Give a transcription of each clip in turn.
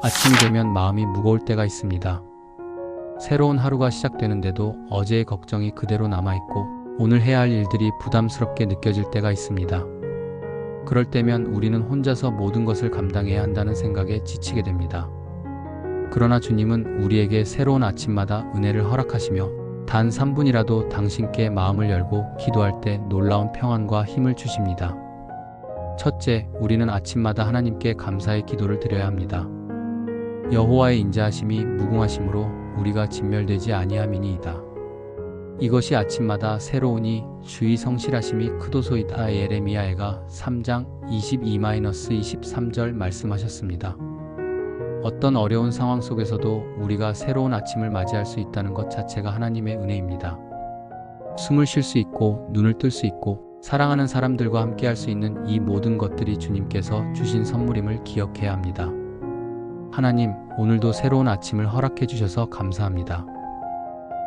아침이 되면 마음이 무거울 때가 있습니다. 새로운 하루가 시작되는데도 어제의 걱정이 그대로 남아있고 오늘 해야 할 일들이 부담스럽게 느껴질 때가 있습니다. 그럴 때면 우리는 혼자서 모든 것을 감당해야 한다는 생각에 지치게 됩니다. 그러나 주님은 우리에게 새로운 아침마다 은혜를 허락하시며 단 3분이라도 당신께 마음을 열고 기도할 때 놀라운 평안과 힘을 주십니다. 첫째, 우리는 아침마다 하나님께 감사의 기도를 드려야 합니다. 여호와의 인자하심이 무궁하심으로 우리가 진멸되지 아니함이니이다. 이것이 아침마다 새로우니 주의 성실하심이 크도소이다. 예레미야가 3장 22-23절 말씀하셨습니다. 어떤 어려운 상황 속에서도 우리가 새로운 아침을 맞이할 수 있다는 것 자체가 하나님의 은혜입니다. 숨을 쉴 수 있고 눈을 뜰 수 있고 사랑하는 사람들과 함께 할 수 있는 이 모든 것들이 주님께서 주신 선물임을 기억해야 합니다. 하나님, 오늘도 새로운 아침을 허락해 주셔서 감사합니다.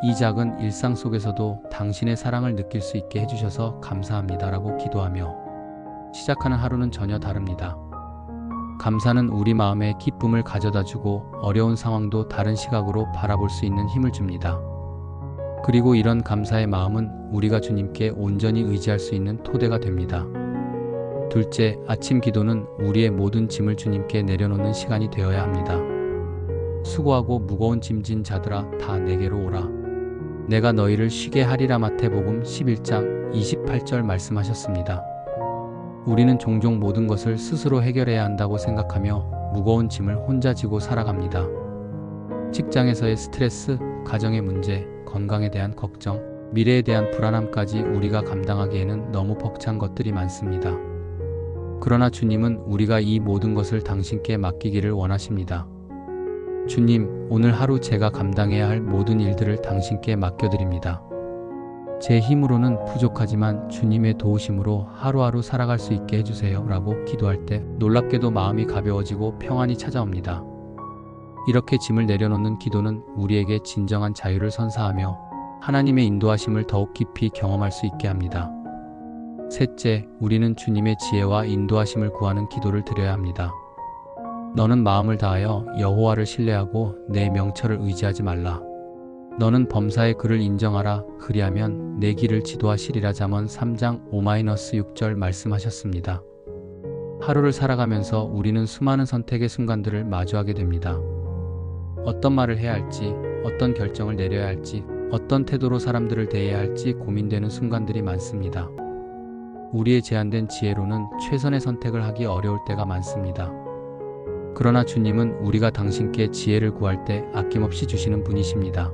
이 작은 일상 속에서도 당신의 사랑을 느낄 수 있게 해주셔서 감사합니다라고 기도하며 시작하는 하루는 전혀 다릅니다. 감사는 우리 마음에 기쁨을 가져다주고 어려운 상황도 다른 시각으로 바라볼 수 있는 힘을 줍니다. 그리고 이런 감사의 마음은 우리가 주님께 온전히 의지할 수 있는 토대가 됩니다. 둘째, 아침 기도는 우리의 모든 짐을 주님께 내려놓는 시간이 되어야 합니다. 수고하고 무거운 짐진 자들아 다 내게로 오라. 내가 너희를 쉬게 하리라. 마태복음 11장 28절 말씀하셨습니다. 우리는 종종 모든 것을 스스로 해결해야 한다고 생각하며 무거운 짐을 혼자 지고 살아갑니다. 직장에서의 스트레스, 가정의 문제, 건강에 대한 걱정, 미래에 대한 불안함까지 우리가 감당하기에는 너무 벅찬 것들이 많습니다. 그러나 주님은 우리가 이 모든 것을 당신께 맡기기를 원하십니다. 주님, 오늘 하루 제가 감당해야 할 모든 일들을 당신께 맡겨드립니다. 제 힘으로는 부족하지만 주님의 도우심으로 하루하루 살아갈 수 있게 해주세요 라고 기도할 때 놀랍게도 마음이 가벼워지고 평안이 찾아옵니다. 이렇게 짐을 내려놓는 기도는 우리에게 진정한 자유를 선사하며 하나님의 인도하심을 더욱 깊이 경험할 수 있게 합니다. 셋째, 우리는 주님의 지혜와 인도하심을 구하는 기도를 드려야 합니다. 너는 마음을 다하여 여호와를 신뢰하고 내 명철을 의지하지 말라. 너는 범사의 그를 인정하라. 그리하면 내 길을 지도하시리라. 잠언 3장 5-6절 말씀하셨습니다. 하루를 살아가면서 우리는 수많은 선택의 순간들을 마주하게 됩니다. 어떤 말을 해야 할지, 어떤 결정을 내려야 할지, 어떤 태도로 사람들을 대해야 할지 고민되는 순간들이 많습니다. 우리의 제한된 지혜로는 최선의 선택을 하기 어려울 때가 많습니다. 그러나 주님은 우리가 당신께 지혜를 구할 때 아낌없이 주시는 분이십니다.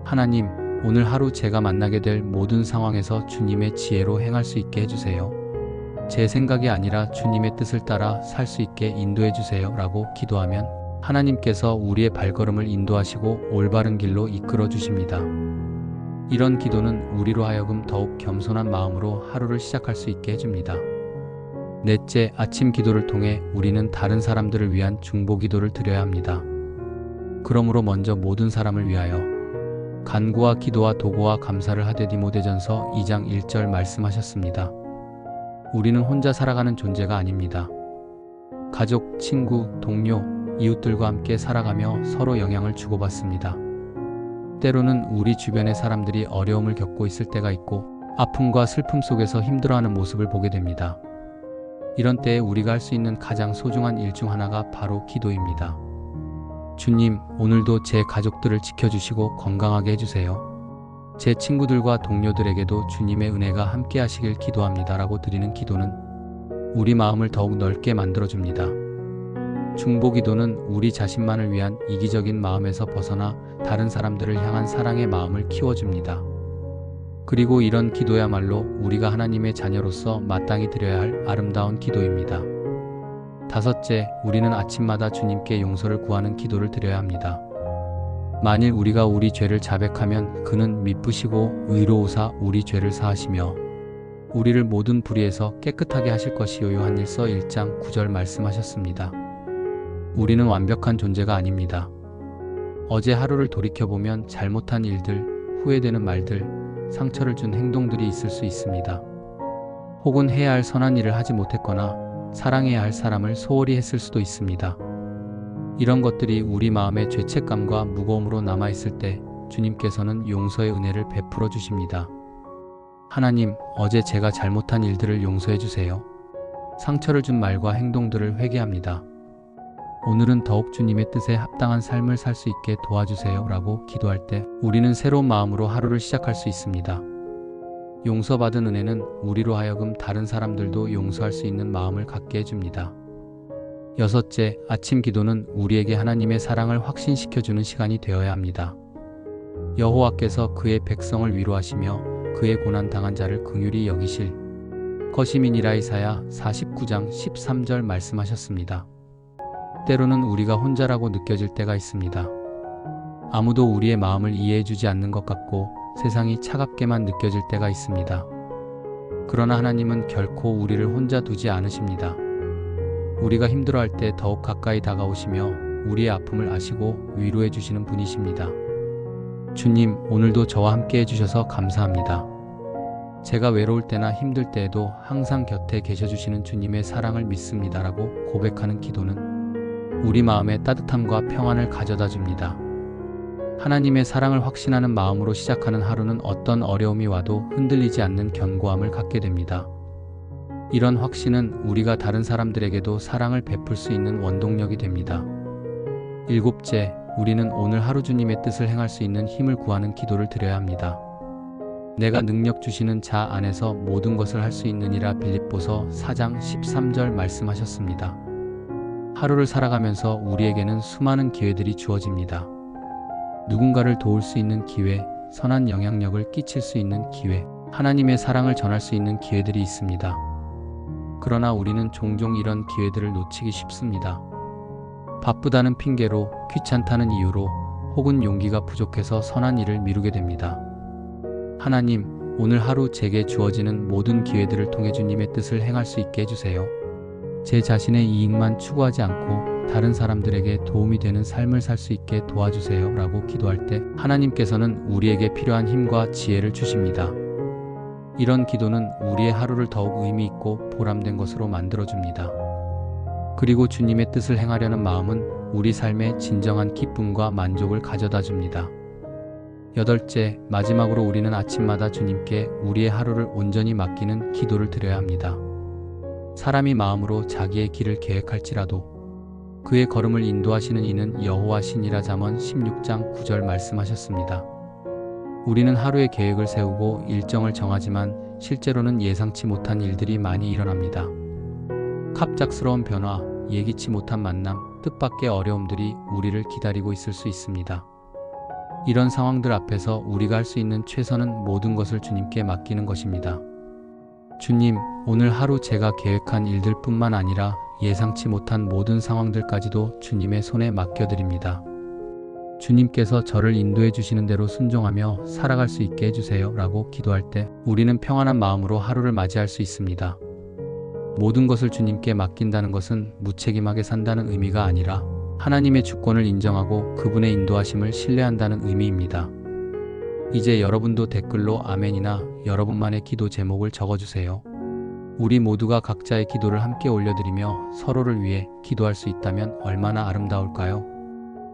하나님, 오늘 하루 제가 만나게 될 모든 상황에서 주님의 지혜로 행할 수 있게 해주세요. 제 생각이 아니라 주님의 뜻을 따라 살 수 있게 인도해 주세요 라고 기도하면 하나님께서 우리의 발걸음을 인도하시고 올바른 길로 이끌어 주십니다. 이런 기도는 우리로 하여금 더욱 겸손한 마음으로 하루를 시작할 수 있게 해줍니다. 넷째, 아침 기도를 통해 우리는 다른 사람들을 위한 중보 기도를 드려야 합니다. 그러므로 먼저 모든 사람을 위하여 간구와 기도와 도구와 감사를 하되 디모데전서 2장 1절 말씀하셨습니다. 우리는 혼자 살아가는 존재가 아닙니다. 가족, 친구, 동료, 이웃들과 함께 살아가며 서로 영향을 주고받습니다. 때로는 우리 주변의 사람들이 어려움을 겪고 있을 때가 있고 아픔과 슬픔 속에서 힘들어하는 모습을 보게 됩니다. 이런 때에 우리가 할 수 있는 가장 소중한 일 중 하나가 바로 기도입니다. 주님, 오늘도 제 가족들을 지켜주시고 건강하게 해주세요. 제 친구들과 동료들에게도 주님의 은혜가 함께 하시길 기도합니다 라고 드리는 기도는 우리 마음을 더욱 넓게 만들어줍니다. 중보 기도는 우리 자신만을 위한 이기적인 마음에서 벗어나 다른 사람들을 향한 사랑의 마음을 키워줍니다. 그리고 이런 기도야말로 우리가 하나님의 자녀로서 마땅히 드려야 할 아름다운 기도입니다. 다섯째, 우리는 아침마다 주님께 용서를 구하는 기도를 드려야 합니다. 만일 우리가 우리 죄를 자백하면 그는 미쁘시고 의로우사 우리 죄를 사하시며 우리를 모든 불의에서 깨끗하게 하실 것이요. 요한일서 1장 9절 말씀하셨습니다. 우리는 완벽한 존재가 아닙니다. 어제 하루를 돌이켜보면 잘못한 일들, 후회되는 말들, 상처를 준 행동들이 있을 수 있습니다. 혹은 해야 할 선한 일을 하지 못했거나 사랑해야 할 사람을 소홀히 했을 수도 있습니다. 이런 것들이 우리 마음의 죄책감과 무거움으로 남아있을 때 주님께서는 용서의 은혜를 베풀어 주십니다. 하나님, 어제 제가 잘못한 일들을 용서해 주세요. 상처를 준 말과 행동들을 회개합니다. 오늘은 더욱 주님의 뜻에 합당한 삶을 살 수 있게 도와주세요 라고 기도할 때 우리는 새로운 마음으로 하루를 시작할 수 있습니다. 용서받은 은혜는 우리로 하여금 다른 사람들도 용서할 수 있는 마음을 갖게 해줍니다. 여섯째, 아침 기도는 우리에게 하나님의 사랑을 확신시켜주는 시간이 되어야 합니다. 여호와께서 그의 백성을 위로하시며 그의 고난당한 자를 긍휼히 여기실 것임이니라. 이사야 49장 13절 말씀하셨습니다. 때로는 우리가 혼자라고 느껴질 때가 있습니다. 아무도 우리의 마음을 이해해주지 않는 것 같고 세상이 차갑게만 느껴질 때가 있습니다. 그러나 하나님은 결코 우리를 혼자 두지 않으십니다. 우리가 힘들어할 때 더욱 가까이 다가오시며 우리의 아픔을 아시고 위로해 주시는 분이십니다. 주님, 오늘도 저와 함께 해주셔서 감사합니다. 제가 외로울 때나 힘들 때에도 항상 곁에 계셔주시는 주님의 사랑을 믿습니다라고 고백하는 기도는 우리 마음에 따뜻함과 평안을 가져다 줍니다. 하나님의 사랑을 확신하는 마음으로 시작하는 하루는 어떤 어려움이 와도 흔들리지 않는 견고함을 갖게 됩니다. 이런 확신은 우리가 다른 사람들에게도 사랑을 베풀 수 있는 원동력이 됩니다. 일곱째, 우리는 오늘 하루 주님의 뜻을 행할 수 있는 힘을 구하는 기도를 드려야 합니다. 내가 능력 주시는 자 안에서 모든 것을 할 수 있느니라. 빌립보서 4장 13절 말씀하셨습니다. 하루를 살아가면서 우리에게는 수많은 기회들이 주어집니다. 누군가를 도울 수 있는 기회, 선한 영향력을 끼칠 수 있는 기회, 하나님의 사랑을 전할 수 있는 기회들이 있습니다. 그러나 우리는 종종 이런 기회들을 놓치기 쉽습니다. 바쁘다는 핑계로, 귀찮다는 이유로, 혹은 용기가 부족해서 선한 일을 미루게 됩니다. 하나님, 오늘 하루 제게 주어지는 모든 기회들을 통해 주님의 뜻을 행할 수 있게 해주세요. 제 자신의 이익만 추구하지 않고 다른 사람들에게 도움이 되는 삶을 살 수 있게 도와주세요 라고 기도할 때 하나님께서는 우리에게 필요한 힘과 지혜를 주십니다. 이런 기도는 우리의 하루를 더욱 의미 있고 보람된 것으로 만들어줍니다. 그리고 주님의 뜻을 행하려는 마음은 우리 삶에 진정한 기쁨과 만족을 가져다 줍니다. 여덟째, 마지막으로 우리는 아침마다 주님께 우리의 하루를 온전히 맡기는 기도를 드려야 합니다. 사람이 마음으로 자기의 길을 계획할지라도 그의 걸음을 인도하시는 이는 여호와시니라. 잠언 16장 9절 말씀하셨습니다. 우리는 하루의 계획을 세우고 일정을 정하지만 실제로는 예상치 못한 일들이 많이 일어납니다. 갑작스러운 변화, 예기치 못한 만남, 뜻밖의 어려움들이 우리를 기다리고 있을 수 있습니다. 이런 상황들 앞에서 우리가 할 수 있는 최선은 모든 것을 주님께 맡기는 것입니다. 주님, 오늘 하루 제가 계획한 일들뿐만 아니라 예상치 못한 모든 상황들까지도 주님의 손에 맡겨드립니다. 주님께서 저를 인도해 주시는 대로 순종하며 살아갈 수 있게 해주세요 라고 기도할 때 우리는 평안한 마음으로 하루를 맞이할 수 있습니다. 모든 것을 주님께 맡긴다는 것은 무책임하게 산다는 의미가 아니라 하나님의 주권을 인정하고 그분의 인도하심을 신뢰한다는 의미입니다. 이제 여러분도 댓글로 아멘이나 여러분만의 기도 제목을 적어주세요. 우리 모두가 각자의 기도를 함께 올려드리며 서로를 위해 기도할 수 있다면 얼마나 아름다울까요?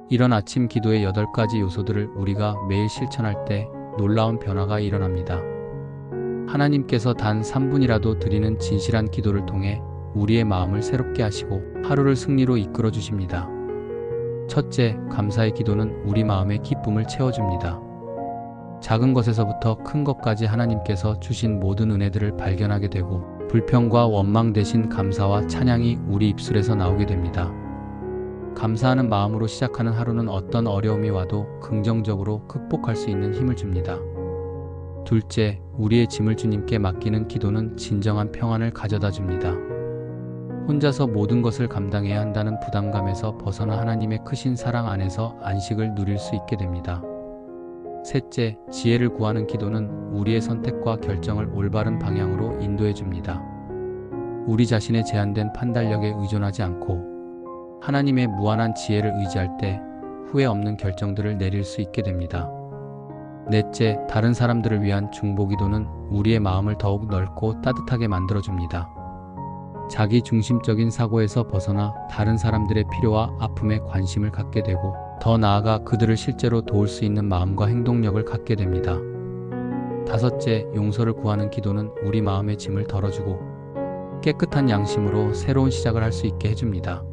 이런 아침 기도의 8가지 요소들을 우리가 매일 실천할 때 놀라운 변화가 일어납니다. 하나님께서 단 3분이라도 드리는 진실한 기도를 통해 우리의 마음을 새롭게 하시고 하루를 승리로 이끌어 주십니다. 첫째, 감사의 기도는 우리 마음의 기쁨을 채워줍니다. 작은 것에서부터 큰 것까지 하나님께서 주신 모든 은혜들을 발견하게 되고 불평과 원망 대신 감사와 찬양이 우리 입술에서 나오게 됩니다. 감사하는 마음으로 시작하는 하루는 어떤 어려움이 와도 긍정적으로 극복할 수 있는 힘을 줍니다. 둘째, 우리의 짐을 주님께 맡기는 기도는 진정한 평안을 가져다 줍니다. 혼자서 모든 것을 감당해야 한다는 부담감에서 벗어나 하나님의 크신 사랑 안에서 안식을 누릴 수 있게 됩니다. 셋째, 지혜를 구하는 기도는 우리의 선택과 결정을 올바른 방향으로 인도해 줍니다. 우리 자신의 제한된 판단력에 의존하지 않고 하나님의 무한한 지혜를 의지할 때 후회 없는 결정들을 내릴 수 있게 됩니다. 넷째, 다른 사람들을 위한 중보 기도는 우리의 마음을 더욱 넓고 따뜻하게 만들어줍니다. 자기 중심적인 사고에서 벗어나 다른 사람들의 필요와 아픔에 관심을 갖게 되고 더 나아가 그들을 실제로 도울 수 있는 마음과 행동력을 갖게 됩니다. 다섯째, 용서를 구하는 기도는 우리 마음의 짐을 덜어주고 깨끗한 양심으로 새로운 시작을 할 수 있게 해줍니다.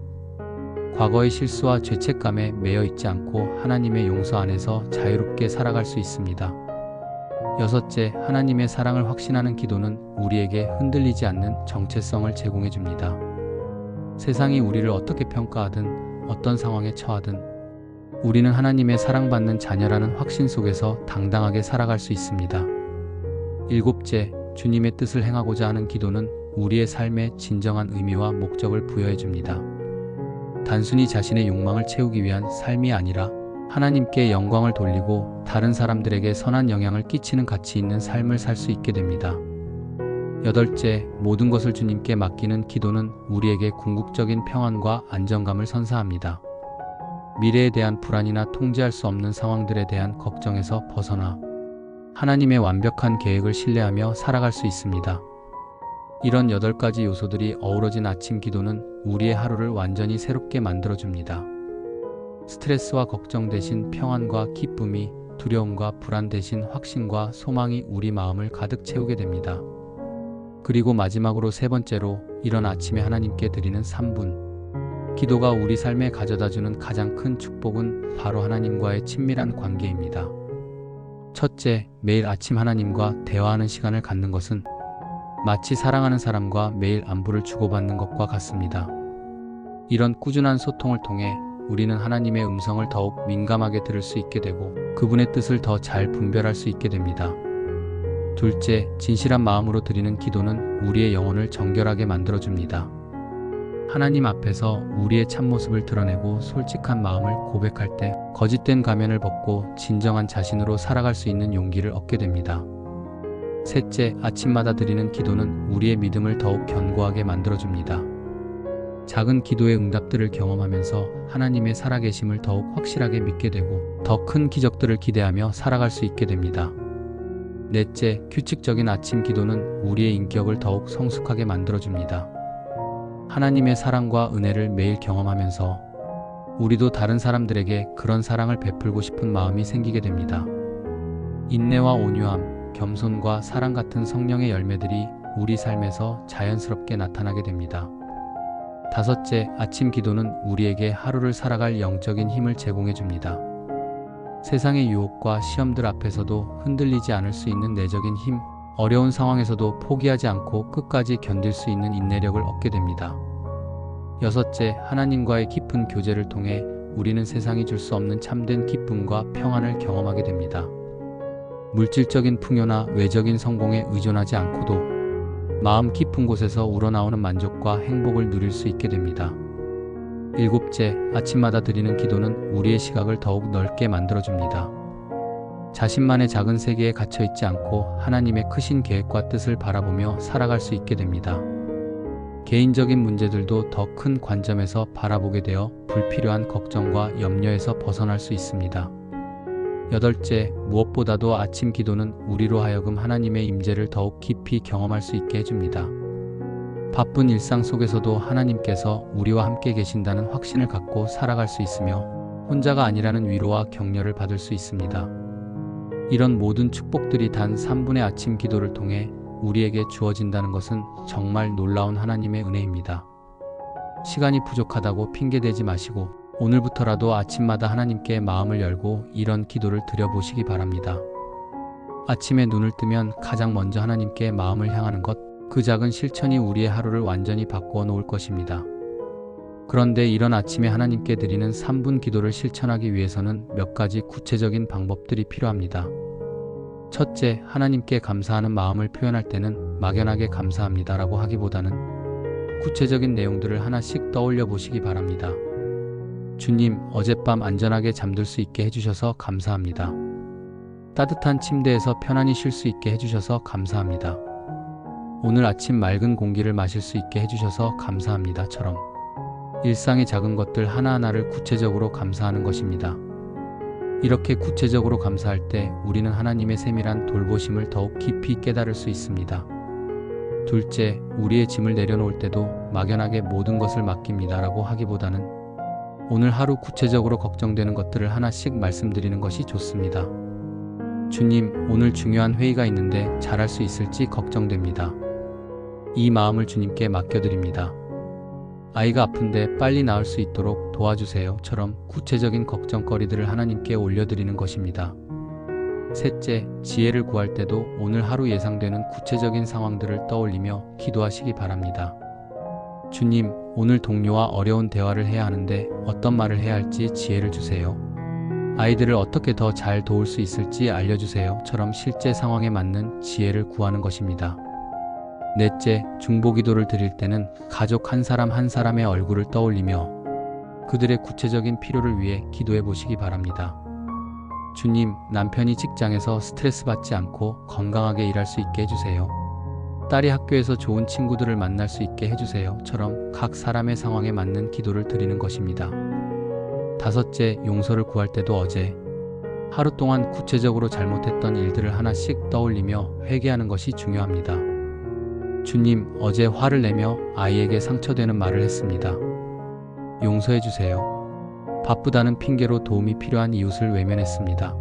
과거의 실수와 죄책감에 매여 있지 않고 하나님의 용서 안에서 자유롭게 살아갈 수 있습니다. 여섯째, 하나님의 사랑을 확신하는 기도는 우리에게 흔들리지 않는 정체성을 제공해 줍니다. 세상이 우리를 어떻게 평가하든 어떤 상황에 처하든 우리는 하나님의 사랑받는 자녀라는 확신 속에서 당당하게 살아갈 수 있습니다. 일곱째, 주님의 뜻을 행하고자 하는 기도는 우리의 삶에 진정한 의미와 목적을 부여해 줍니다. 단순히 자신의 욕망을 채우기 위한 삶이 아니라 하나님께 영광을 돌리고 다른 사람들에게 선한 영향을 끼치는 가치 있는 삶을 살 수 있게 됩니다. 여덟째, 모든 것을 주님께 맡기는 기도는 우리에게 궁극적인 평안과 안정감을 선사합니다. 미래에 대한 불안이나 통제할 수 없는 상황들에 대한 걱정에서 벗어나 하나님의 완벽한 계획을 신뢰하며 살아갈 수 있습니다. 이런 8가지 요소들이 어우러진 아침 기도는 우리의 하루를 완전히 새롭게 만들어줍니다. 스트레스와 걱정 대신 평안과 기쁨이, 두려움과 불안 대신 확신과 소망이 우리 마음을 가득 채우게 됩니다. 그리고 마지막으로 세 번째로, 이런 아침에 하나님께 드리는 3분 기도가 우리 삶에 가져다주는 가장 큰 축복은 바로 하나님과의 친밀한 관계입니다. 첫째, 매일 아침 하나님과 대화하는 시간을 갖는 것은 마치 사랑하는 사람과 매일 안부를 주고받는 것과 같습니다. 이런 꾸준한 소통을 통해 우리는 하나님의 음성을 더욱 민감하게 들을 수 있게 되고 그분의 뜻을 더 잘 분별할 수 있게 됩니다. 둘째, 진실한 마음으로 드리는 기도는 우리의 영혼을 정결하게 만들어줍니다. 하나님 앞에서 우리의 참모습을 드러내고 솔직한 마음을 고백할 때 거짓된 가면을 벗고 진정한 자신으로 살아갈 수 있는 용기를 얻게 됩니다. 셋째, 아침마다 드리는 기도는 우리의 믿음을 더욱 견고하게 만들어줍니다. 작은 기도의 응답들을 경험하면서 하나님의 살아계심을 더욱 확실하게 믿게 되고 더 큰 기적들을 기대하며 살아갈 수 있게 됩니다. 넷째, 규칙적인 아침 기도는 우리의 인격을 더욱 성숙하게 만들어줍니다. 하나님의 사랑과 은혜를 매일 경험하면서 우리도 다른 사람들에게 그런 사랑을 베풀고 싶은 마음이 생기게 됩니다. 인내와 온유함, 겸손과 사랑 같은 성령의 열매들이 우리 삶에서 자연스럽게 나타나게 됩니다. 다섯째, 아침 기도는 우리에게 하루를 살아갈 영적인 힘을 제공해 줍니다. 세상의 유혹과 시험들 앞에서도 흔들리지 않을 수 있는 내적인 힘, 어려운 상황에서도 포기하지 않고 끝까지 견딜 수 있는 인내력을 얻게 됩니다. 여섯째, 하나님과의 깊은 교제를 통해 우리는 세상이 줄 수 없는 참된 기쁨과 평안을 경험하게 됩니다. 물질적인 풍요나 외적인 성공에 의존하지 않고도 마음 깊은 곳에서 우러나오는 만족과 행복을 누릴 수 있게 됩니다. 일곱째, 아침마다 드리는 기도는 우리의 시각을 더욱 넓게 만들어줍니다. 자신만의 작은 세계에 갇혀있지 않고 하나님의 크신 계획과 뜻을 바라보며 살아갈 수 있게 됩니다. 개인적인 문제들도 더 큰 관점에서 바라보게 되어 불필요한 걱정과 염려에서 벗어날 수 있습니다. 여덟째, 무엇보다도 아침 기도는 우리로 하여금 하나님의 임재를 더욱 깊이 경험할 수 있게 해줍니다. 바쁜 일상 속에서도 하나님께서 우리와 함께 계신다는 확신을 갖고 살아갈 수 있으며 혼자가 아니라는 위로와 격려를 받을 수 있습니다. 이런 모든 축복들이 단 3분의 아침 기도를 통해 우리에게 주어진다는 것은 정말 놀라운 하나님의 은혜입니다. 시간이 부족하다고 핑계대지 마시고 오늘부터라도 아침마다 하나님께 마음을 열고 이런 기도를 드려보시기 바랍니다. 아침에 눈을 뜨면 가장 먼저 하나님께 마음을 향하는 것, 그 작은 실천이 우리의 하루를 완전히 바꾸어 놓을 것입니다. 그런데 이런 아침에 하나님께 드리는 3분 기도를 실천하기 위해서는 몇 가지 구체적인 방법들이 필요합니다. 첫째, 하나님께 감사하는 마음을 표현할 때는 막연하게 감사합니다라고 하기보다는 구체적인 내용들을 하나씩 떠올려 보시기 바랍니다. 주님, 어젯밤 안전하게 잠들 수 있게 해주셔서 감사합니다. 따뜻한 침대에서 편안히 쉴 수 있게 해주셔서 감사합니다. 오늘 아침 맑은 공기를 마실 수 있게 해주셔서 감사합니다.처럼 일상의 작은 것들 하나하나를 구체적으로 감사하는 것입니다. 이렇게 구체적으로 감사할 때 우리는 하나님의 세밀한 돌보심을 더욱 깊이 깨달을 수 있습니다. 둘째, 우리의 짐을 내려놓을 때도 막연하게 모든 것을 맡깁니다라고 하기보다는 오늘 하루 구체적으로 걱정되는 것들을 하나씩 말씀드리는 것이 좋습니다. 주님, 오늘 중요한 회의가 있는데 잘할 수 있을지 걱정됩니다. 이 마음을 주님께 맡겨드립니다. 아이가 아픈데 빨리 나을 수 있도록 도와주세요처럼 구체적인 걱정거리들을 하나님께 올려드리는 것입니다. 셋째, 지혜를 구할 때도 오늘 하루 예상되는 구체적인 상황들을 떠올리며 기도하시기 바랍니다. 주님, 오늘 동료와 어려운 대화를 해야 하는데 어떤 말을 해야 할지 지혜를 주세요. 아이들을 어떻게 더 잘 도울 수 있을지 알려주세요처럼 실제 상황에 맞는 지혜를 구하는 것입니다. 넷째, 중보기도를 드릴 때는 가족 한 사람 한 사람의 얼굴을 떠올리며 그들의 구체적인 필요를 위해 기도해 보시기 바랍니다. 주님, 남편이 직장에서 스트레스 받지 않고 건강하게 일할 수 있게 해주세요. 딸이 학교에서 좋은 친구들을 만날 수 있게 해주세요처럼 각 사람의 상황에 맞는 기도를 드리는 것입니다. 다섯째, 용서를 구할 때도 어제 하루 동안 구체적으로 잘못했던 일들을 하나씩 떠올리며 회개하는 것이 중요합니다. 주님, 어제 화를 내며 아이에게 상처되는 말을 했습니다. 용서해 주세요. 바쁘다는 핑계로 도움이 필요한 이웃을 외면했습니다.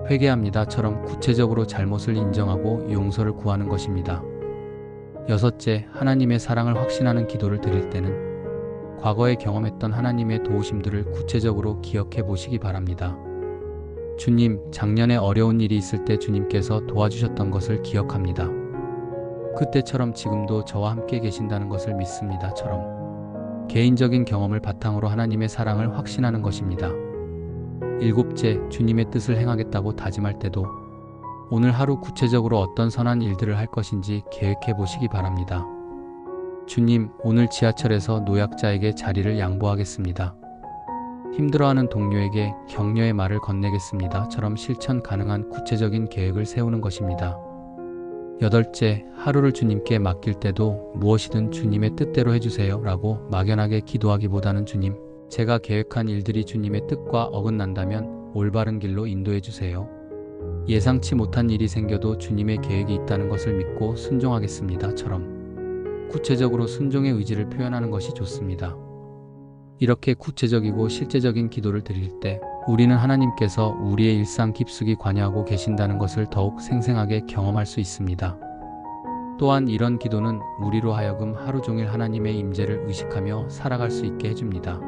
회개합니다처럼 구체적으로 잘못을 인정하고 용서를 구하는 것입니다. 여섯째, 하나님의 사랑을 확신하는 기도를 드릴 때는 과거에 경험했던 하나님의 도우심들을 구체적으로 기억해 보시기 바랍니다. 주님, 작년에 어려운 일이 있을 때 주님께서 도와주셨던 것을 기억합니다. 그때처럼 지금도 저와 함께 계신다는 것을 믿습니다처럼 개인적인 경험을 바탕으로 하나님의 사랑을 확신하는 것입니다. 일곱째, 주님의 뜻을 행하겠다고 다짐할 때도 오늘 하루 구체적으로 어떤 선한 일들을 할 것인지 계획해 보시기 바랍니다. 주님, 오늘 지하철에서 노약자에게 자리를 양보하겠습니다. 힘들어하는 동료에게 격려의 말을 건네겠습니다처럼 실천 가능한 구체적인 계획을 세우는 것입니다. 여덟째, 하루를 주님께 맡길 때도 무엇이든 주님의 뜻대로 해주세요 라고 막연하게 기도하기보다는 주님, 제가 계획한 일들이 주님의 뜻과 어긋난다면 올바른 길로 인도해 주세요. 예상치 못한 일이 생겨도 주님의 계획이 있다는 것을 믿고 순종하겠습니다처럼 구체적으로 순종의 의지를 표현하는 것이 좋습니다. 이렇게 구체적이고 실제적인 기도를 드릴 때 우리는 하나님께서 우리의 일상 깊숙이 관여하고 계신다는 것을 더욱 생생하게 경험할 수 있습니다. 또한 이런 기도는 우리로 하여금 하루 종일 하나님의 임재를 의식하며 살아갈 수 있게 해줍니다.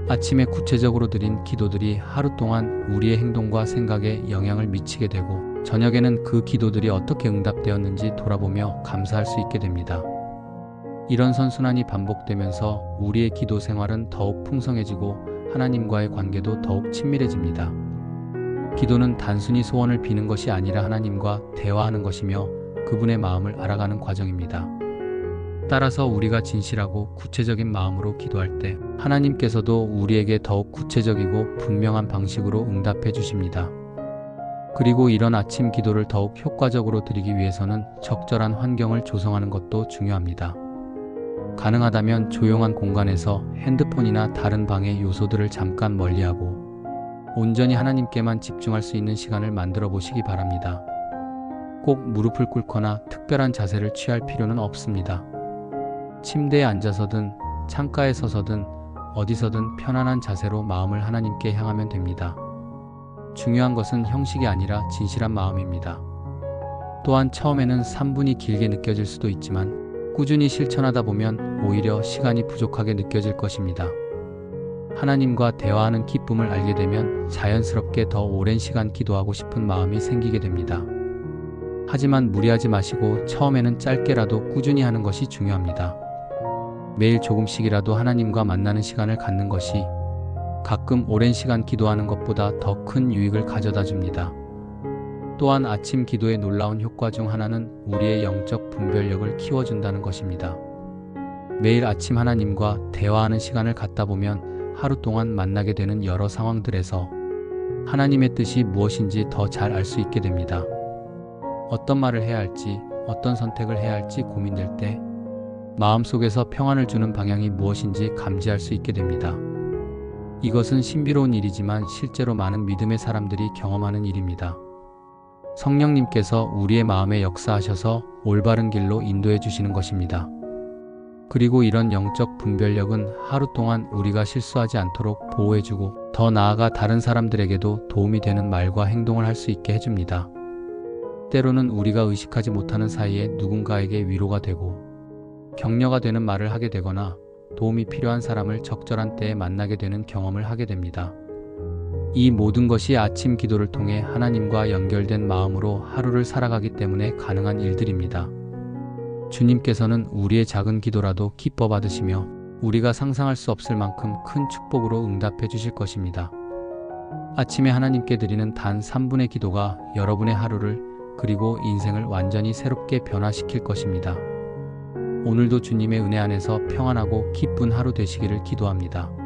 아침에 구체적으로 드린 기도들이 하루 동안 우리의 행동과 생각에 영향을 미치게 되고 저녁에는 그 기도들이 어떻게 응답되었는지 돌아보며 감사할 수 있게 됩니다. 이런 선순환이 반복되면서 우리의 기도 생활은 더욱 풍성해지고 하나님과의 관계도 더욱 친밀해집니다. 기도는 단순히 소원을 비는 것이 아니라 하나님과 대화하는 것이며 그분의 마음을 알아가는 과정입니다. 따라서 우리가 진실하고 구체적인 마음으로 기도할 때 하나님께서도 우리에게 더욱 구체적이고 분명한 방식으로 응답해 주십니다. 그리고 이런 아침 기도를 더욱 효과적으로 드리기 위해서는 적절한 환경을 조성하는 것도 중요합니다. 가능하다면 조용한 공간에서 핸드폰이나 다른 방해 요소들을 잠깐 멀리하고 온전히 하나님께만 집중할 수 있는 시간을 만들어 보시기 바랍니다. 꼭 무릎을 꿇거나 특별한 자세를 취할 필요는 없습니다. 침대에 앉아서든 창가에 서서든 어디서든 편안한 자세로 마음을 하나님께 향하면 됩니다. 중요한 것은 형식이 아니라 진실한 마음입니다. 또한 처음에는 3분이 길게 느껴질 수도 있지만 꾸준히 실천하다 보면 오히려 시간이 부족하게 느껴질 것입니다. 하나님과 대화하는 기쁨을 알게 되면 자연스럽게 더 오랜 시간 기도하고 싶은 마음이 생기게 됩니다. 하지만 무리하지 마시고 처음에는 짧게라도 꾸준히 하는 것이 중요합니다. 매일 조금씩이라도 하나님과 만나는 시간을 갖는 것이 가끔 오랜 시간 기도하는 것보다 더 큰 유익을 가져다 줍니다. 또한 아침 기도의 놀라운 효과 중 하나는 우리의 영적 분별력을 키워준다는 것입니다. 매일 아침 하나님과 대화하는 시간을 갖다 보면 하루 동안 만나게 되는 여러 상황들에서 하나님의 뜻이 무엇인지 더 잘 알 수 있게 됩니다. 어떤 말을 해야 할지, 어떤 선택을 해야 할지 고민될 때 마음속에서 평안을 주는 방향이 무엇인지 감지할 수 있게 됩니다. 이것은 신비로운 일이지만 실제로 많은 믿음의 사람들이 경험하는 일입니다. 성령님께서 우리의 마음에 역사하셔서 올바른 길로 인도해 주시는 것입니다. 그리고 이런 영적 분별력은 하루 동안 우리가 실수하지 않도록 보호해주고 더 나아가 다른 사람들에게도 도움이 되는 말과 행동을 할 수 있게 해줍니다. 때로는 우리가 의식하지 못하는 사이에 누군가에게 위로가 되고 격려가 되는 말을 하게 되거나 도움이 필요한 사람을 적절한 때에 만나게 되는 경험을 하게 됩니다. 이 모든 것이 아침 기도를 통해 하나님과 연결된 마음으로 하루를 살아가기 때문에 가능한 일들입니다. 주님께서는 우리의 작은 기도라도 기뻐 받으시며 우리가 상상할 수 없을 만큼 큰 축복으로 응답해 주실 것입니다. 아침에 하나님께 드리는 단 3분의 기도가 여러분의 하루를 그리고 인생을 완전히 새롭게 변화시킬 것입니다. 오늘도 주님의 은혜 안에서 평안하고 기쁜 하루 되시기를 기도합니다.